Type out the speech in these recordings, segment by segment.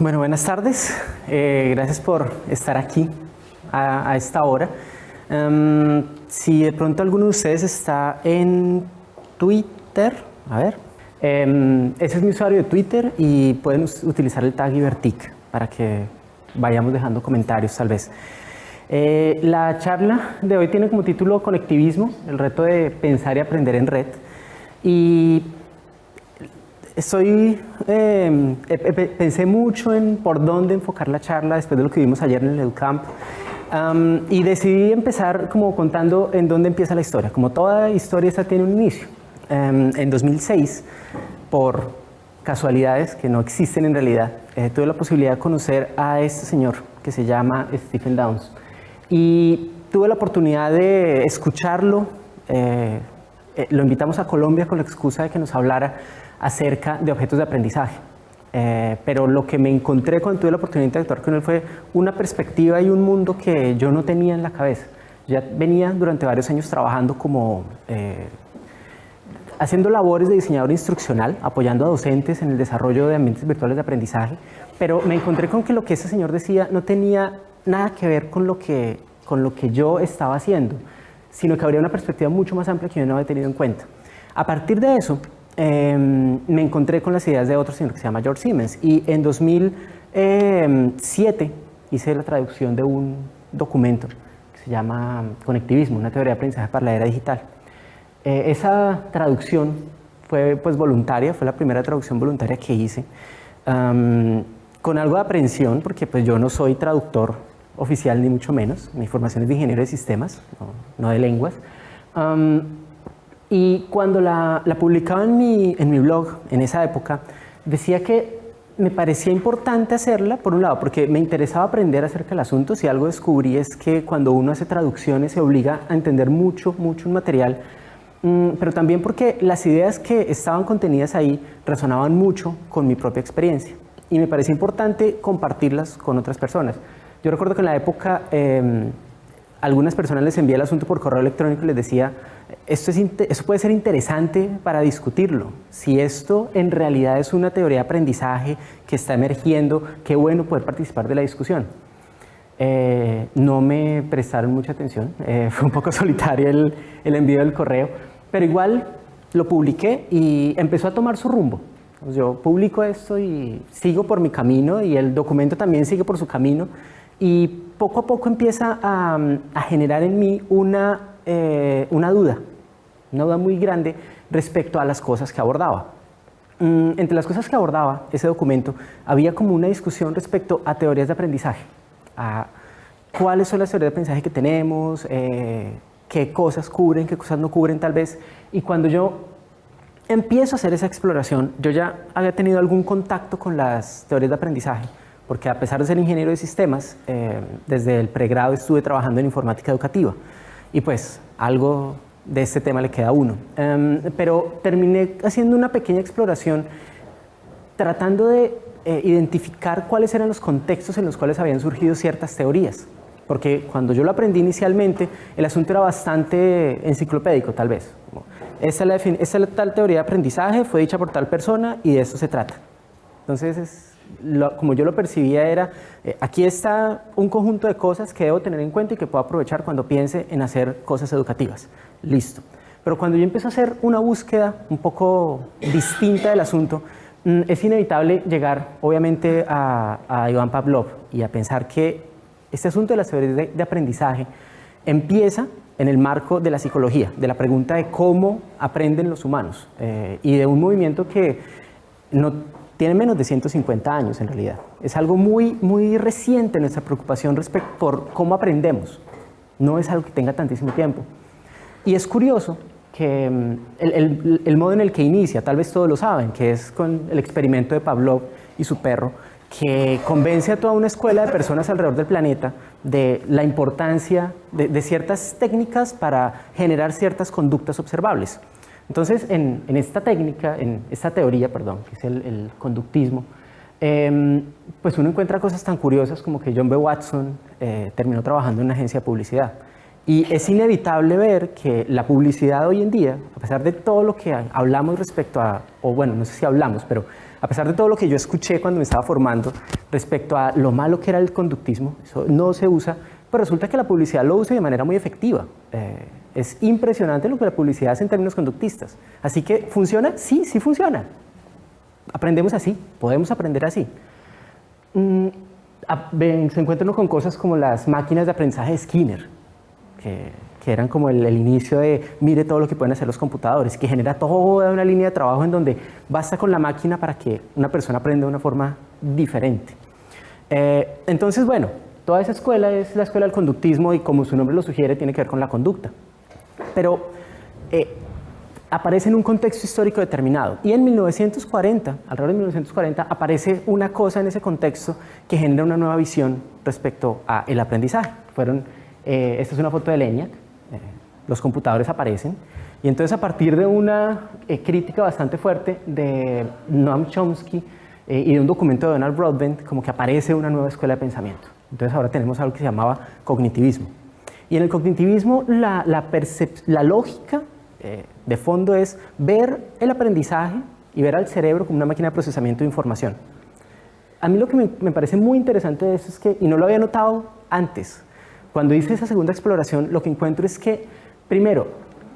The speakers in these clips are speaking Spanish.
Bueno, buenas tardes. Gracias por estar aquí a esta hora. Si de pronto alguno de ustedes está en Twitter, a ver, ese es mi usuario de Twitter y pueden utilizar el tag Ibertic para que vayamos dejando comentarios tal vez. La charla de hoy tiene como título Conectivismo, el reto de pensar y aprender en red. Y pensé mucho en por dónde enfocar la charla después de lo que vimos ayer en el EduCamp. Y decidí empezar como contando en dónde empieza la historia. Como toda historia, esta tiene un inicio. En 2006, por casualidades que no existen en realidad, tuve la posibilidad de conocer a este señor que se llama Stephen Downes. Y tuve la oportunidad de escucharlo. Lo invitamos a Colombia con la excusa de que nos hablara acerca de objetos de aprendizaje. Pero lo que me encontré cuando tuve la oportunidad de interactuar con él fue una perspectiva y un mundo que yo no tenía en la cabeza. Ya venía durante varios años trabajando como haciendo labores de diseñador instruccional, apoyando a docentes en el desarrollo de ambientes virtuales de aprendizaje, pero me encontré con que lo que ese señor decía no tenía nada que ver con lo que yo estaba haciendo, sino que habría una perspectiva mucho más amplia que yo no había tenido en cuenta. A partir de eso, me encontré con las ideas de otro señor que se llama George Siemens, y en 2007 hice la traducción de un documento que se llama Conectivismo, una teoría de aprendizaje para la era digital. Esa traducción fue pues voluntaria, fue la primera traducción voluntaria que hice, con algo de aprensión, porque pues yo no soy traductor oficial ni mucho menos, mi formación es de ingeniero de sistemas, no de lenguas. Y cuando la publicaba en mi blog, en esa época, decía que me parecía importante hacerla, por un lado, porque me interesaba aprender acerca del asunto. Si algo descubrí es que cuando uno hace traducciones se obliga a entender mucho un material, pero también porque las ideas que estaban contenidas ahí resonaban mucho con mi propia experiencia. Y me parecía importante compartirlas con otras personas. Yo recuerdo que en la época algunas personas les envié el asunto por correo electrónico y les decía, esto puede ser interesante para discutirlo. Si esto en realidad es una teoría de aprendizaje que está emergiendo, qué bueno poder participar de la discusión. No me prestaron mucha atención, fue un poco solitaria el envío del correo, pero igual lo publiqué y empezó a tomar su rumbo. Yo publico esto y sigo por mi camino y el documento también sigue por su camino. Y poco a poco empieza a generar en mí una duda muy grande respecto a las cosas que abordaba. Entre las cosas que abordaba ese documento había como una discusión respecto a teorías de aprendizaje, a cuáles son las teorías de aprendizaje que tenemos, qué cosas cubren, qué cosas no cubren tal vez. Y cuando yo empiezo a hacer esa exploración, yo ya había tenido algún contacto con las teorías de aprendizaje, porque a pesar de ser ingeniero de sistemas, desde el pregrado estuve trabajando en informática educativa y pues algo de este tema le queda a uno. Pero terminé haciendo una pequeña exploración tratando de identificar cuáles eran los contextos en los cuales habían surgido ciertas teorías, porque cuando yo lo aprendí inicialmente el asunto era bastante enciclopédico tal vez. Esta es la tal teoría de aprendizaje, fue dicha por tal persona y de eso se trata. Entonces como yo lo percibía era, aquí está un conjunto de cosas que debo tener en cuenta y que puedo aprovechar cuando piense en hacer cosas educativas. Listo. Pero cuando yo empiezo a hacer una búsqueda un poco distinta del asunto, es inevitable llegar, obviamente, a Ivan Pavlov y a pensar que este asunto de las teorías de aprendizaje empieza en el marco de la psicología, de la pregunta de cómo aprenden los humanos, y de un movimiento que no tiene menos de 150 años en realidad. Es algo muy reciente nuestra preocupación por cómo aprendemos. No es algo que tenga tantísimo tiempo. Y es curioso que el modo en el que inicia, tal vez todos lo saben, que es con el experimento de Pavlov y su perro, que convence a toda una escuela de personas alrededor del planeta de la importancia de ciertas técnicas para generar ciertas conductas observables. Entonces, en esta técnica, en esta teoría, perdón, que es el conductismo, pues uno encuentra cosas tan curiosas como que John B. Watson terminó trabajando en una agencia de publicidad. Y es inevitable ver que la publicidad hoy en día, a pesar de todo lo que hablamos respecto a, o bueno, no sé si hablamos, pero a pesar de todo lo que yo escuché cuando me estaba formando respecto a lo malo que era el conductismo, eso no se usa, pero resulta que la publicidad lo usa de manera muy efectiva. Es impresionante lo que la publicidad hace en términos conductistas. Así que, ¿funciona? Sí, sí funciona. Aprendemos así, podemos aprender así. Se encuentran con cosas como las máquinas de aprendizaje de Skinner, que eran como el inicio de mire todo lo que pueden hacer los computadores, que genera toda una línea de trabajo en donde basta con la máquina para que una persona aprenda de una forma diferente. Entonces, bueno, toda esa escuela es la escuela del conductismo y como su nombre lo sugiere, tiene que ver con la conducta. Pero aparece en un contexto histórico determinado. Y en 1940, alrededor de 1940, aparece una cosa en ese contexto que genera una nueva visión respecto al aprendizaje. Esta es una foto de ENIAC, los computadores aparecen, y entonces a partir de una crítica bastante fuerte de Noam Chomsky y de un documento de Donald Broadbent, como que aparece una nueva escuela de pensamiento. Entonces ahora tenemos algo que se llamaba cognitivismo. Y en el cognitivismo la lógica de fondo es ver el aprendizaje y ver al cerebro como una máquina de procesamiento de información. A mí lo que me parece muy interesante de eso es que, y no lo había notado antes, cuando hice esa segunda exploración, lo que encuentro es que, primero,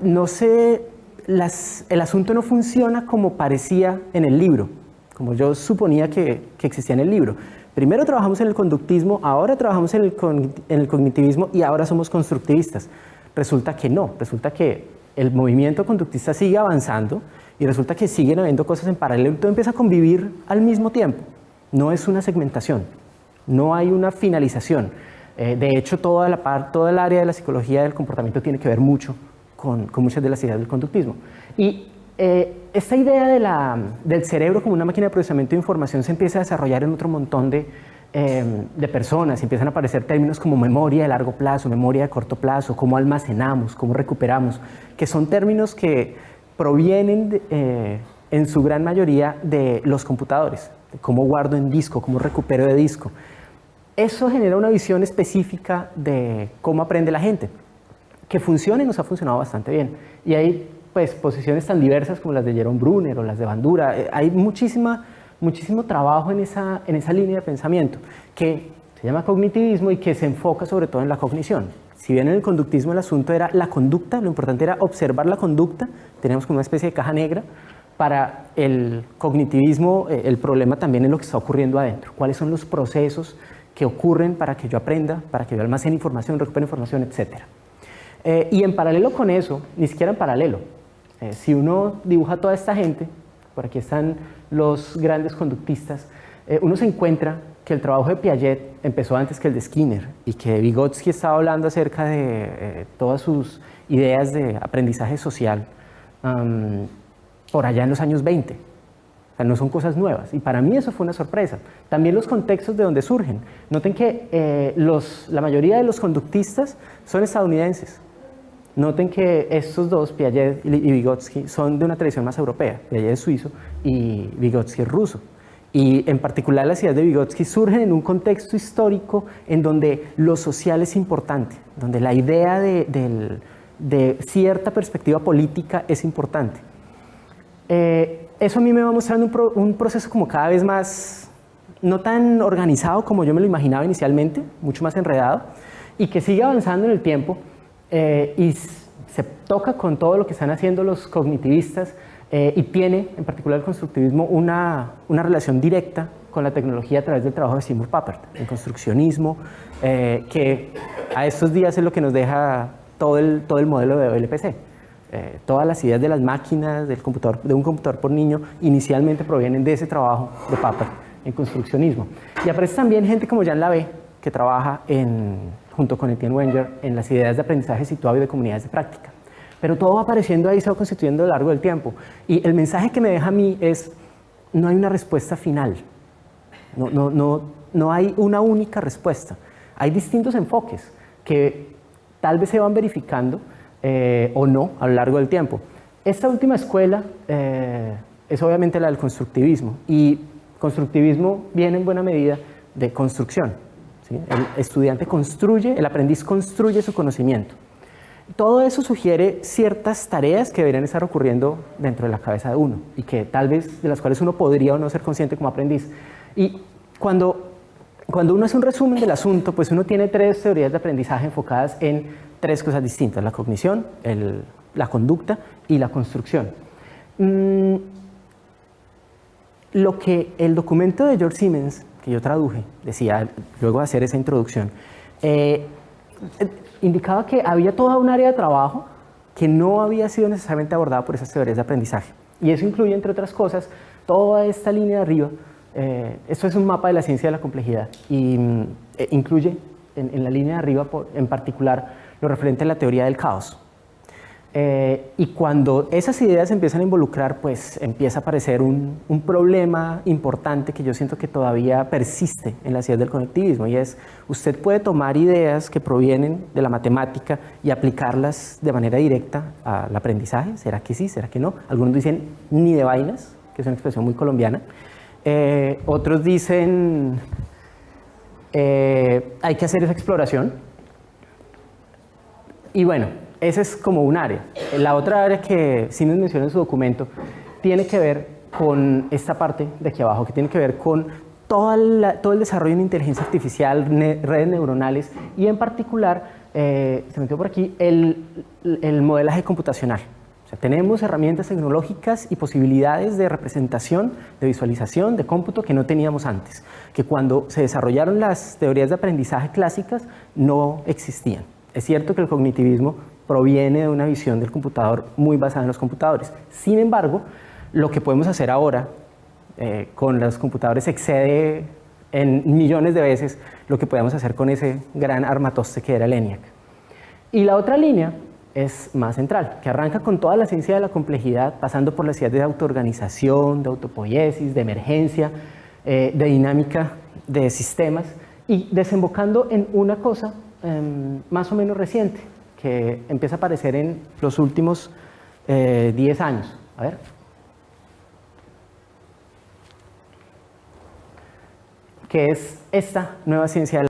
el asunto no funciona como parecía en el libro, como yo suponía que existía en el libro. Primero trabajamos en el conductismo, ahora trabajamos en el cognitivismo y ahora somos constructivistas. Resulta que no, resulta que el movimiento conductista sigue avanzando y resulta que siguen habiendo cosas en paralelo y todo empieza a convivir al mismo tiempo. No es una segmentación, no hay una finalización. De hecho, todo el área de la psicología del comportamiento tiene que ver mucho con muchas de las ideas del conductismo. Y esta idea del cerebro como una máquina de procesamiento de información se empieza a desarrollar en otro montón de personas. Empiezan a aparecer términos como memoria de largo plazo, memoria de corto plazo, cómo almacenamos, cómo recuperamos, que son términos que provienen en su gran mayoría de los computadores, de cómo guardo en disco, cómo recupero de disco. Eso genera una visión específica de cómo aprende la gente, que funciona y nos ha funcionado bastante bien. Y hay pues, posiciones tan diversas como las de Jerome Bruner o las de Bandura. Hay muchísimo trabajo en esa línea de pensamiento que se llama cognitivismo y que se enfoca sobre todo en la cognición. Si bien en el conductismo el asunto era la conducta, lo importante era observar la conducta, tenemos como una especie de caja negra. Para el cognitivismo el problema también es lo que está ocurriendo adentro. ¿Cuáles son los procesos que ocurren para que yo aprenda, para que yo almacene información, recupere información, etcétera? Y en paralelo con eso, ni siquiera en paralelo, si uno dibuja a toda esta gente, por aquí están los grandes conductistas, uno se encuentra que el trabajo de Piaget empezó antes que el de Skinner y que Vygotsky estaba hablando acerca de todas sus ideas de aprendizaje social por allá en los años 20. O sea, no son cosas nuevas. Y para mí eso fue una sorpresa. También los contextos de donde surgen. Noten que la mayoría de los conductistas son estadounidenses. Noten que estos dos, Piaget y Vygotsky, son de una tradición más europea. Piaget es suizo y Vygotsky es ruso. Y en particular las ideas de Vygotsky surgen en un contexto histórico en donde lo social es importante, donde la idea de cierta perspectiva política es importante. Eso a mí me va mostrando un proceso como cada vez más, no tan organizado como yo me lo imaginaba inicialmente, mucho más enredado, y que sigue avanzando en el tiempo y se toca con todo lo que están haciendo los cognitivistas y tiene, en particular el constructivismo, una relación directa con la tecnología a través del trabajo de Seymour Papert, el construccionismo, que a estos días es lo que nos deja todo el modelo de OLPC. Todas las ideas de las máquinas, de un computador por niño, inicialmente provienen de ese trabajo de Papert en construccionismo. Y aparece también gente como Jean Labé, que trabaja junto con Etienne Wenger en las ideas de aprendizaje situado y de comunidades de práctica. Pero todo va apareciendo ahí, se va constituyendo a lo largo del tiempo. Y el mensaje que me deja a mí es, no hay una respuesta final. No hay una única respuesta. Hay distintos enfoques que tal vez se van verificando o no a lo largo del tiempo. Esta última escuela es obviamente la del constructivismo, y constructivismo viene en buena medida de construcción, ¿sí? El estudiante construye, el aprendiz construye su conocimiento. Todo eso sugiere ciertas tareas que deberían estar ocurriendo dentro de la cabeza de uno y que tal vez de las cuales uno podría o no ser consciente como aprendiz. Y cuando uno hace un resumen del asunto, pues uno tiene 3 teorías de aprendizaje enfocadas en 3 cosas distintas: la cognición, la conducta y la construcción. Lo que el documento de George Siemens, que yo traduje, decía luego de hacer esa introducción, indicaba que había toda un área de trabajo que no había sido necesariamente abordada por esas teorías de aprendizaje. Y eso incluye, entre otras cosas, toda esta línea de arriba. Esto es un mapa de la ciencia de la complejidad y incluye en la línea de arriba, en particular, lo referente a la teoría del caos. Y cuando esas ideas empiezan a involucrar, pues empieza a aparecer un problema importante que yo siento que todavía persiste en las ideas del conectivismo, y es: usted puede tomar ideas que provienen de la matemática y aplicarlas de manera directa al aprendizaje. ¿Será que sí? ¿Será que no? Algunos dicen ni de vainas, que es una expresión muy colombiana. Otros dicen hay que hacer esa exploración. Y bueno, ese es como un área. La otra área que Siemens menciona en su documento tiene que ver con esta parte de aquí abajo, que tiene que ver con todo el desarrollo en inteligencia artificial, redes neuronales y en particular, se metió por aquí, el modelaje computacional. O sea, tenemos herramientas tecnológicas y posibilidades de representación, de visualización, de cómputo que no teníamos antes, que cuando se desarrollaron las teorías de aprendizaje clásicas no existían. Es cierto que el cognitivismo proviene de una visión del computador muy basada en los computadores. Sin embargo, lo que podemos hacer ahora con los computadores excede en millones de veces lo que podíamos hacer con ese gran armatoste que era el ENIAC. Y la otra línea es más central, que arranca con toda la ciencia de la complejidad, pasando por las ideas de autoorganización, de autopoiesis, de emergencia, de dinámica de sistemas, y desembocando en una cosa más o menos reciente, que empieza a aparecer en los últimos 10 años. A ver. Que es esta nueva ciencia de la